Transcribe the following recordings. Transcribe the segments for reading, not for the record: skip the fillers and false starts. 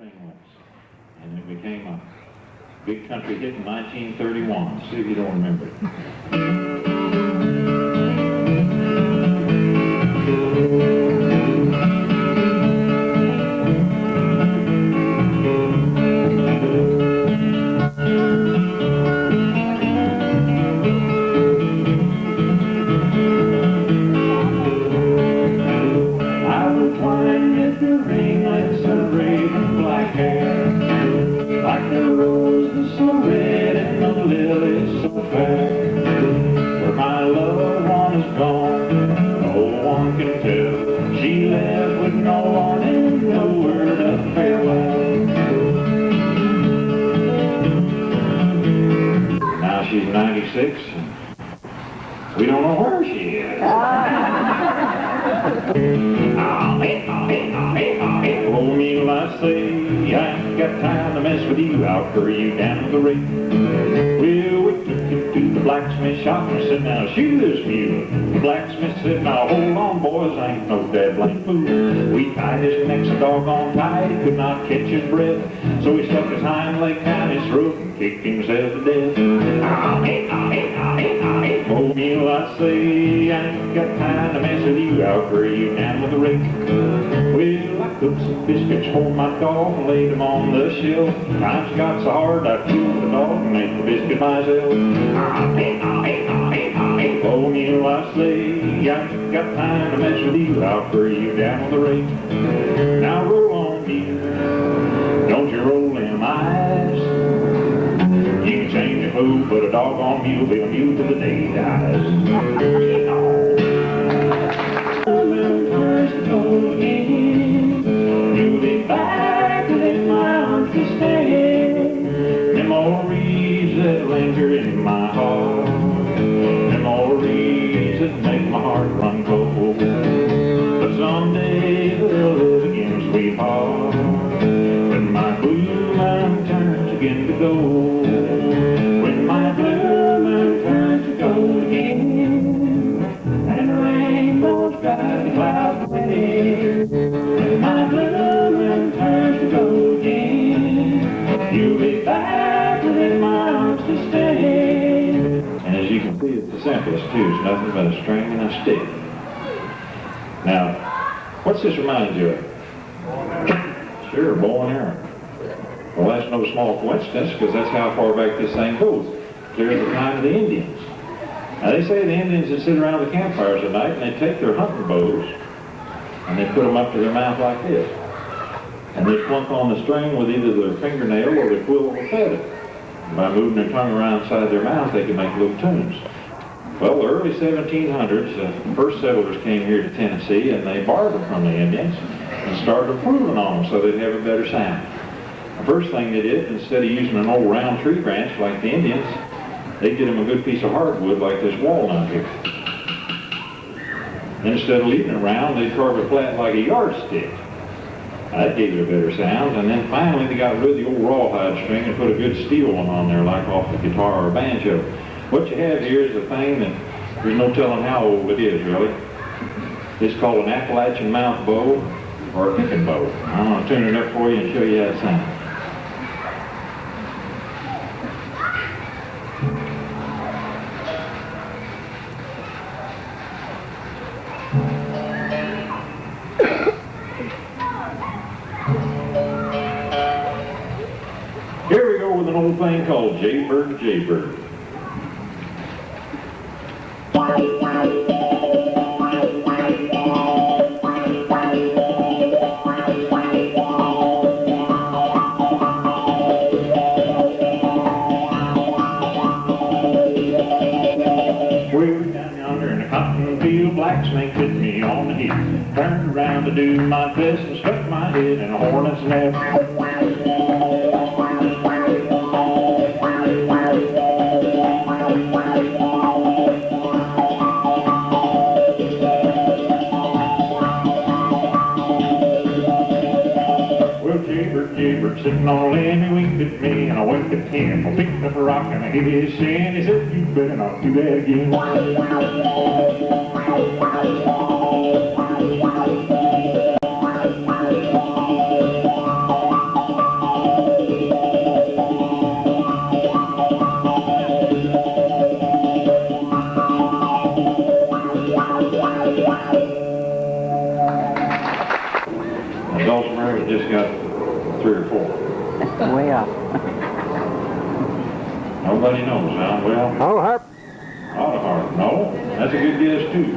England's. And it became a big country hit in 1931. See if you don't remember it. She's 96. We don't know where she is. Oh, Neil, I say, I ain't got time to mess with you. I'll hurry you down the road. Well, we took you to the blacksmith shop and said, now shoot this mule. The blacksmith said, now hold on, boys, I ain't no dead blame fool. We tied his neck so doggone tight, he could not catch his breath. So he stuck his hind leg down his throat and kicked himself to death. Oh, Neil, I say, I ain't got time to mess with you. I'll hurry you down with the rake. Well, I cooked some biscuits for my dog and laid them on the shelf. Times got so hard I killed the dog and made the biscuit myself. Oh, Neil, I say, I ain't got time to mess with you. I'll hurry you down with the rake. Now roll on, Neil. Don't you roll them eyes. You can change a move, but a doggone mule will be a mule till the day he dies. You'll be back within my arms to stay. Memories that linger in my heart. Memories that make my heart run cold. But someday we'll live again, sweetheart. When my blue moon turns again to gold. When my blue moon turns to gold again. And the rainbows drive the clouds away. When my blue moon turns to gold again. You'll be back within my arms to stay. And as you can see, it's the simplest too. It's nothing but a string and a stick. Now, what's this remind you of? Sure, bow and arrow. Well, that's no small coincidence, because that's how far back this thing goes. Clear at the time of the Indians. Now, they say the Indians would sit around the campfires at night, and they'd take their hunting bows, and they'd put them up to their mouth like this. And they'd plunk on the string with either their fingernail or the quill of a feather. And by moving their tongue around inside their mouth, they could make little tunes. Well, the early 1700s, the first settlers came here to Tennessee, and they borrowed them from the Indians and started improving on them so they'd have a better sound. The first thing they did, instead of using an old round tree branch like the Indians, they get them a good piece of hardwood like this walnut here. Then instead of leaving it round, they carve it flat like a yardstick. That gave it a better sound. And then finally they got rid of the old rawhide string and put a good steel one on there like off the guitar or banjo. What you have here is a thing that there's no telling how old it is really. It's called an Appalachian mouth bow or a picking bow. I'm going to tune it up for you and show you how it sounds. Here we go with an old thing called Jaybird, Jaybird. Blacksnake hit me on the head, turned around to do my best and stuck my head in a hornet's nest. Well, Jaybird sitting on a limb, he winked at me and I winked at him. I picked up a rock and I hit his shin. He said, you better not do that again. Dulcimer just got 3 or 4. Way up. Nobody knows, huh? Well, Oh, harp. Auto harp. No, that's a good guess too.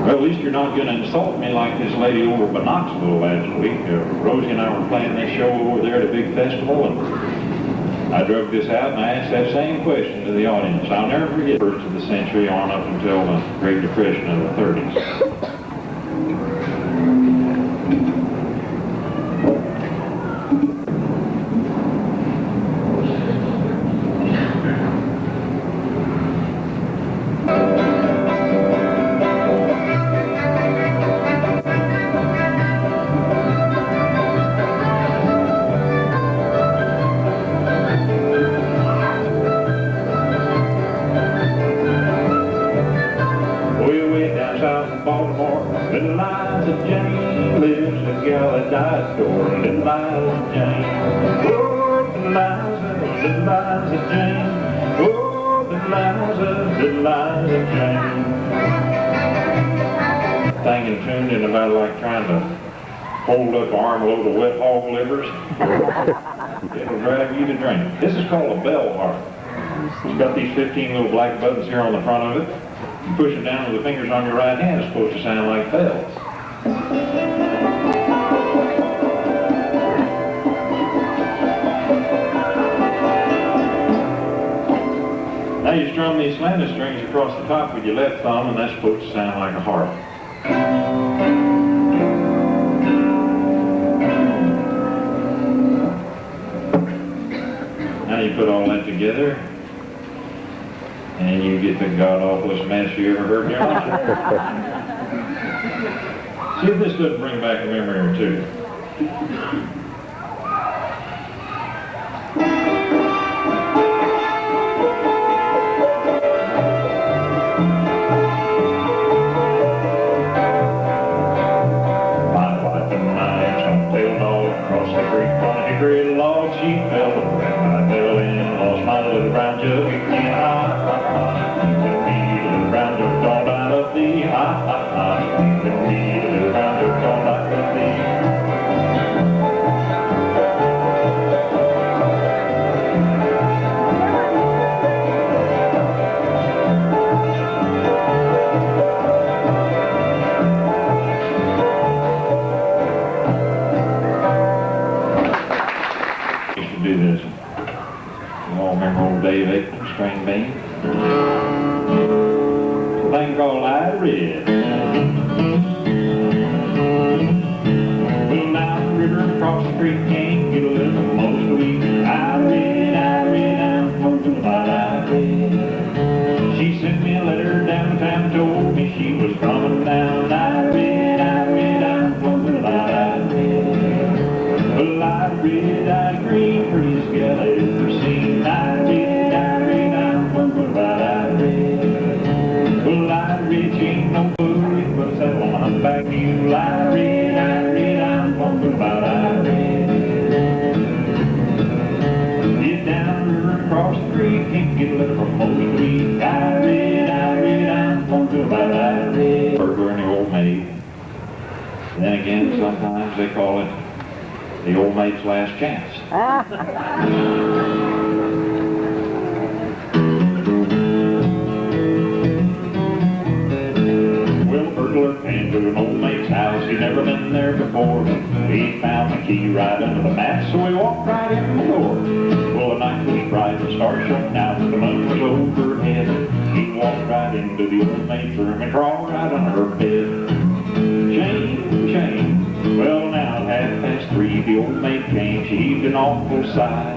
Well, at least you're not going to insult me like this lady over by Knoxville last week. Rosie and I were playing this show over there at a big festival, and I drug this out and I asked that same question to the audience. I'll never forget the 1st of the century on up until the Great Depression of the 30s. Little Liza Jane lives a gal that died for Little Liza Jane. Oh, little Liza Jane. Oh, little Liza Jane. Thing and tuned in about like trying to hold up an armload of wet hog livers. It'll drive you to drink. This is called a bell harp. It's got these 15 little black buttons here on the front of it. You push it down with the fingers on your right hand, it's supposed to sound like bells. Now you strum these slanted strings across the top with your left thumb, and that's supposed to sound like a harp. Now you put all that together, and you get the god-awfulest mess you ever heard in your life. See if this doesn't bring back a memory or two. My wife and my tail dog across the creek on a hickory log. She fell and I fell in, lost my little brown jug again. Used to do this. You all remember old Dave Aikman string band? Thing called Light Red. Well, down the river across the creek, can't get a little most sweet. Light red, I'm going to Light Red. She sent me a letter downtown, told me she was coming down. Light red, I'm going to Light Red. Well, Light red, eyed green, prettiest gal I ever seen. Light red, I'm going to Light Red. Well, Light red, she ain't no booty, but that woman back you. Light red, I'm going to Light Red. Get down the river, across the creek, can't get a little from most sweet. Light red, I'm going to Light Red. Burglar and the old maid. Then again, sometimes they call it the old maid's last chance. Well, burglar came to an old mate's house. He'd never been there before. He found the key right under the mat, so he walked right in the door. Well, the night was bright, the stars shone out, the moon was overhead. He walked right into the old mate's room and crawled right under her bed. Jane. Well, now at 3:30, the old maid came. She heaved an awful sigh.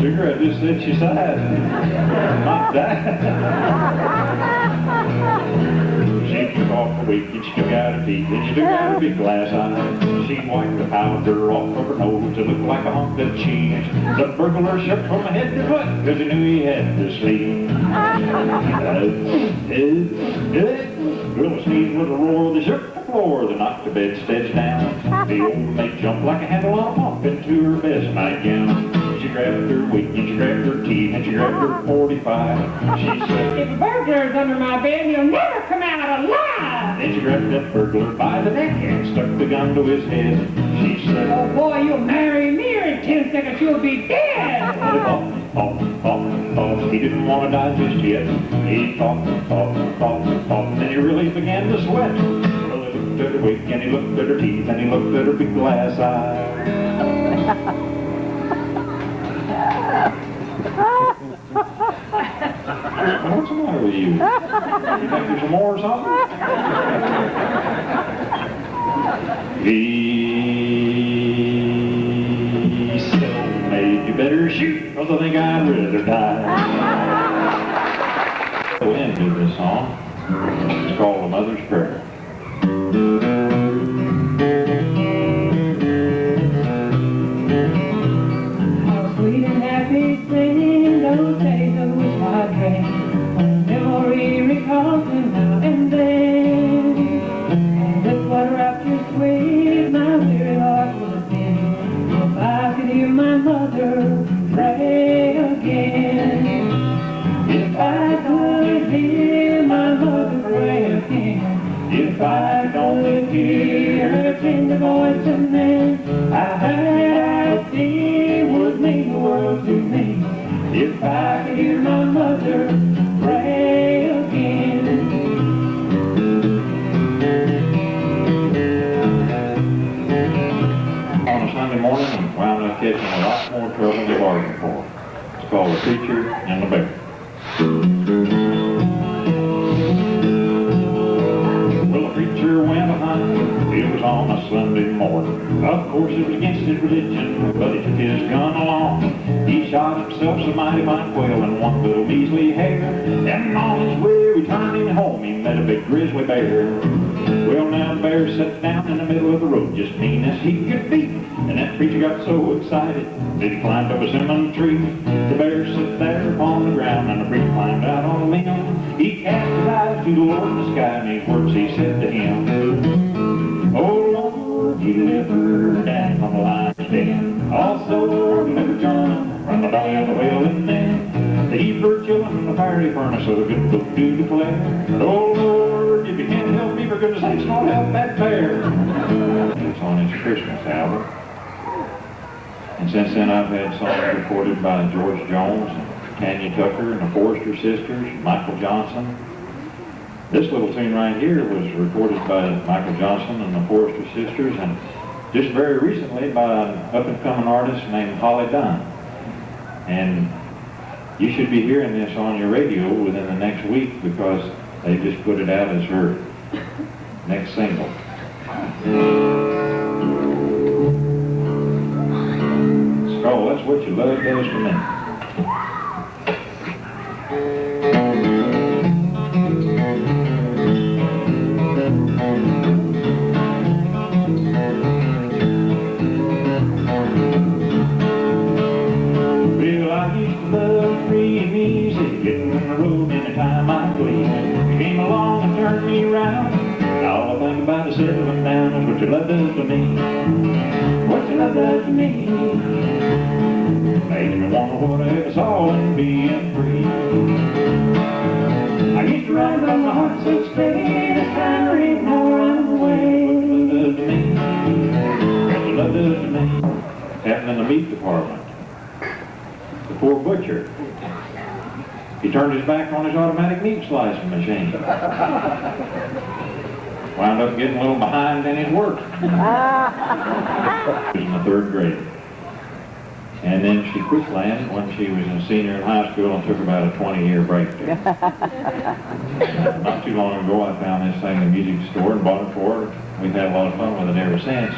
Cigarette just said she sighed. Not that. She took off her weak and she took out her teeth and she took out her big glass eye. She wiped the powder off of her nose to look like a hunk of cheese. The burglar shook from head to foot because he knew he had to sleep. Girl sneezed with a roar, they shook the floor, they knocked the bedsteads down. The old maid jumped like a handle on a pump into her best nightgown. She grabbed her wig and she grabbed her teeth and she grabbed her 45. She said, if a burglar's under my bed, he'll never come out alive. Then she grabbed that burglar by the neck and stuck the gun to his head. She said, oh boy, you'll marry me, or in 10 seconds you'll be dead. He didn't want to die just yet. He thought, and then he really began to sweat. Well, he looked at her wig and he looked at her teeth and he looked at her big glass eye. What's the matter with you? You think there's some more or something? He still made you better shoot, because I think I'd rather die. We'll end with this song. It's called A Mother's Prayer. How sweet and happy singing those days of which I dream. Memory recalls them now and then. And with what rapture sweet my weary heart would have been if I could hear my mother pray again. If I could hear my mother pray again. If I could only hear her tender voice of man, I heard I see would mean the world to me. If I could hear my mother pray again. On a Sunday morning, and wound up catching a lot more trouble than we bargained for. It's called The Preacher and the Bear. Well, the preacher went behind. It was on a Sunday morning. Of course, it was against his religion, but he took his gun along. He shot himself some mighty fine quail and one little measly hare. And on his way returning home, he met a big grizzly bear. Well, now the bear sat down in the middle of the road, just mean as he could be. And that preacher got so excited that he climbed up a cinnamon tree. The bear sat there upon the ground, and the preacher climbed out on a limb. He cast his eyes to the Lord in the sky, and these words he said to him. Oh Lord, deliver Daddy from the lion's den. Also deliver John from the belly of the wailing men. The Hebrew children, the fiery furnace of the good book do declare. Oh Lord, if you can't help me, for goodness sakes, don't help that bear. It's on his Christmas album. And since then I've had songs recorded by George Jones, and Tanya Tucker, and the Forrester Sisters, Michael Johnson. This little tune right here was recorded by Michael Johnson and the Forrester Sisters, and just very recently by an up-and-coming artist named Holly Dunn. And you should be hearing this on your radio within the next week because they just put it out as her next single. Oh, that's what your love does for me. Well, I used to love free and easy, getting on the road anytime I please. You came along and turned me around. All I think about is settling down. That's what your love does to me. What your love does to me. Makes me want to whatever it's all and being free. I used to ride but my heart so steady. This time there ain't no running away. What your love does to me. Happened in the meat department. The poor butcher. He turned his back on his automatic meat slicing machine. Wound up getting a little behind in his work. He was in the 3rd grade. And then she quit playing when she was a senior in high school and took about a 20-year break there. Not too long ago, I found this thing in the music store and bought it for her. We've had a lot of fun with it ever since.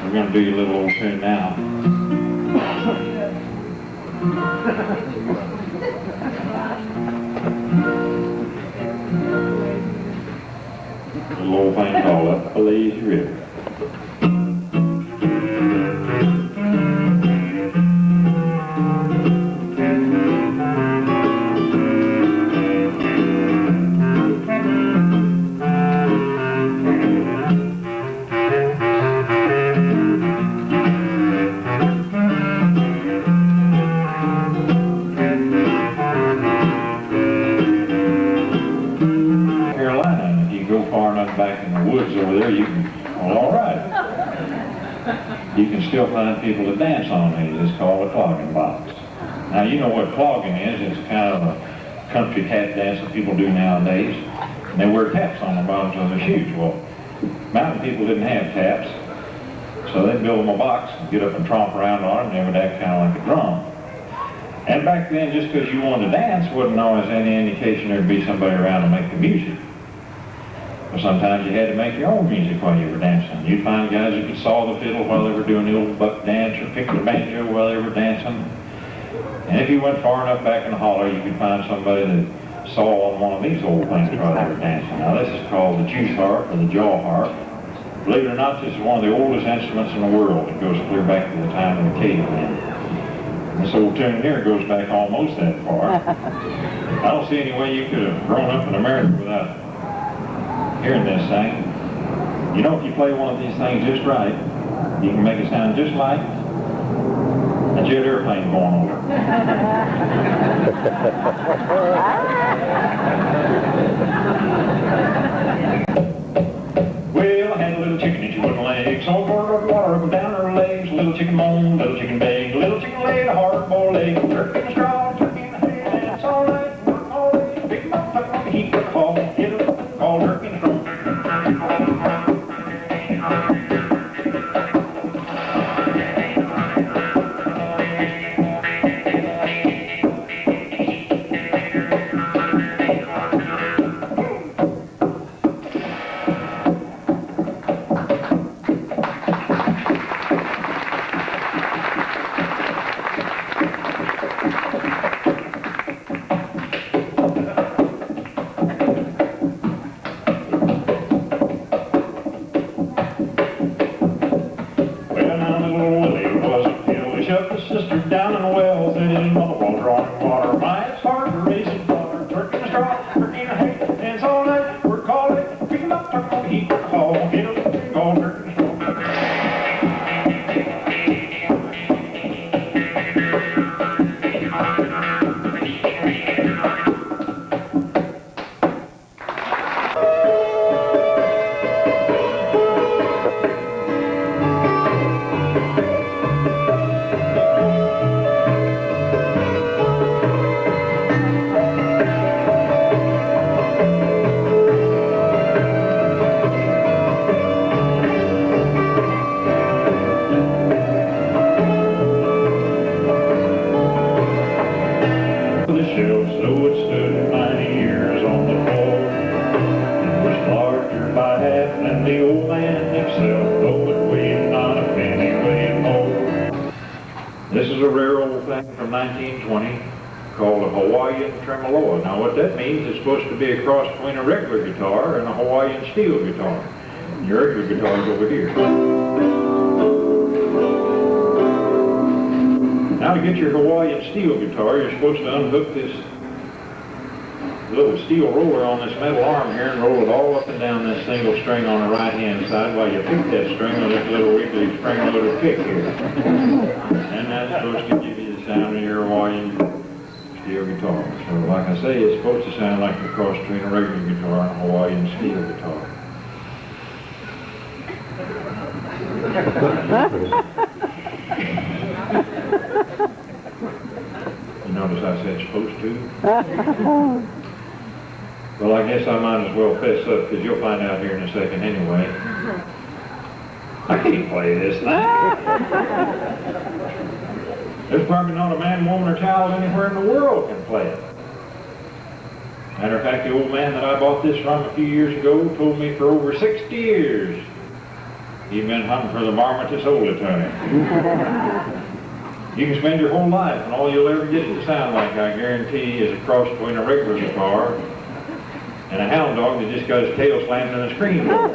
We're going to do you a little old tune now. a little old thing called Up a Lazy River. Back in the woods over there, you can, well, all right. You can still find people to dance on these. It's called a clogging box. Now, you know what clogging is. It's kind of a country tap dance that people do nowadays. And they wear taps on the bottoms of their shoes. Well, mountain people didn't have taps, so they'd build them a box and get up and tromp around on it, and they would act kind of like a drum. And back then, just because you wanted to dance wasn't always any indication there'd be somebody around to make the music. Sometimes you had to make your own music while you were dancing. You'd find guys who could saw the fiddle while they were doing the old buck dance, or pick the banjo while they were dancing. And if you went far enough back in the holler, you could find somebody that saw on one of these old things while they were dancing. Now this is called the juice harp, or the jaw harp. Believe it or not, this is one of the oldest instruments in the world. It goes clear back to the time of the cavemen. This old tune here goes back almost that far. I don't see any way you could have grown up in America without hearing this thing. You know, if you play one of these things just right, you can make it sound just like a jet airplane going over. Well, I had a little chicken and she wouldn't lay, so I poured up water up and down her legs. Little chicken moaned, little chicken begged, little chicken laid a hard-boiled egg. Turkey in the straw, turkey in the hay, and it's all right, work all day. Pick 'em up, tuck 'em on the heap, fall, get it up, call turkey in the straw. Down in the well, said it in the water, drawing water. My, it's hard to raise a daughter. Turkey in the straw, turkey in the hay, and it's all night. We're calling it, pick 'em up, tuck 'em on the heap, call, get 'em, call, turkey in the straw. This is a rare old thing from 1920 called a Hawaiian tremolo. Now what that means is supposed to be a cross between a regular guitar and a Hawaiian steel guitar. Your regular guitar is over here. Now to get your Hawaiian steel guitar, you're supposed to unhook this little steel roller on this metal arm here and roll it all up and down this single string on the right hand side while you pick that string with this little wiggly spring-loaded pick here. And that's supposed to give you the sound of your Hawaiian steel guitar. So like I say, it's supposed to sound like the cross between a regular guitar and a Hawaiian steel guitar. You notice I said supposed to? Well, I guess I might as well fess up, because you'll find out here in a second anyway. I can't play this thing. There's probably not a man, woman, or child anywhere in the world can play it. Matter of fact, the old man that I bought this from a few years ago told me for over 60 years he'd been hunting for the Marmatus Olatoon. You can spend your whole life and all you'll ever get it to sound like, I guarantee, is a cross between a regular guitar and a hound dog that just got his tail slammed in a screen door.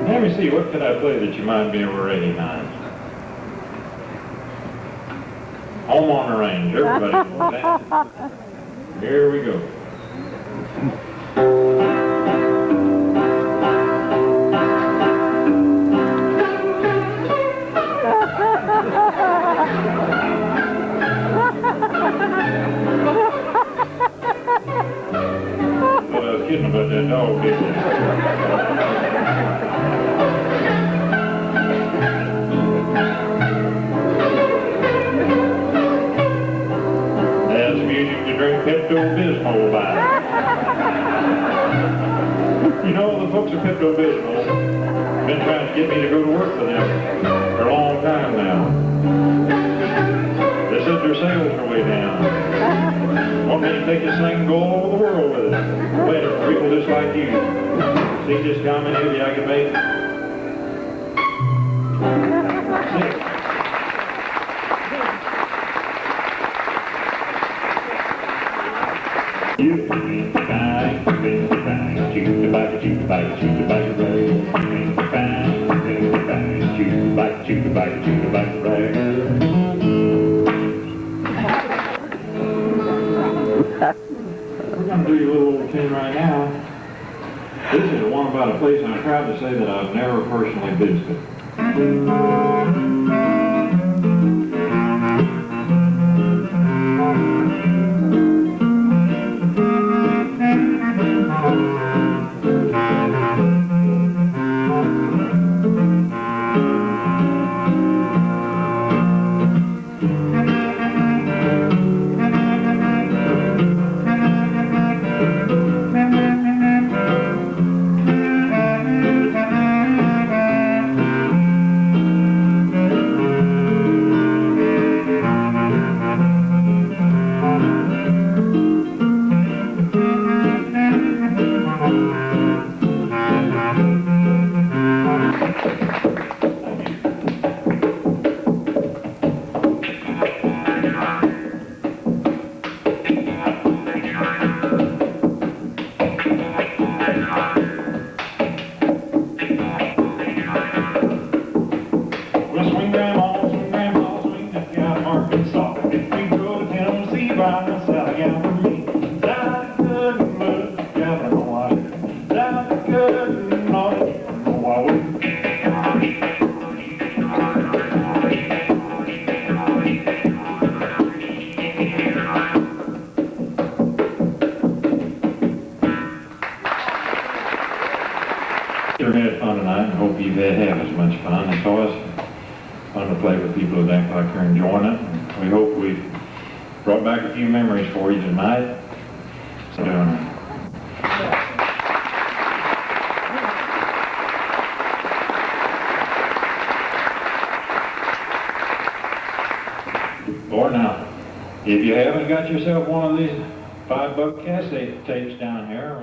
Let me see, what could I play that you might be able to recognize? Home on the Range, everybody knows that. Here we go. But I was kidding about that dog, didn't I? Drink Pepto-Bismol by. You know, the folks at Pepto-Bismol have been trying to get me to go to work for them for a long time now. They said their sales are way down. Want me to take this thing and go all over the world with it. Later for people just like you. See just how many of you I can make? 6. You bang, bang, bang, shoot the bike, shoot the bike, shoot the bike, right. Bang, bang, bang, shoot the bike, shoot the bike, shoot the bike, right. We're going to do you a little tune right now. This is one about a place I'm proud to say that I've never personally visited. Had fun tonight, and hope you've had half as much fun. It's always fun to play with people that act like they're enjoying it. And we hope we've brought back a few memories for you tonight. So doing it. Or now, if you haven't got yourself one of these $5 cassette tapes down here,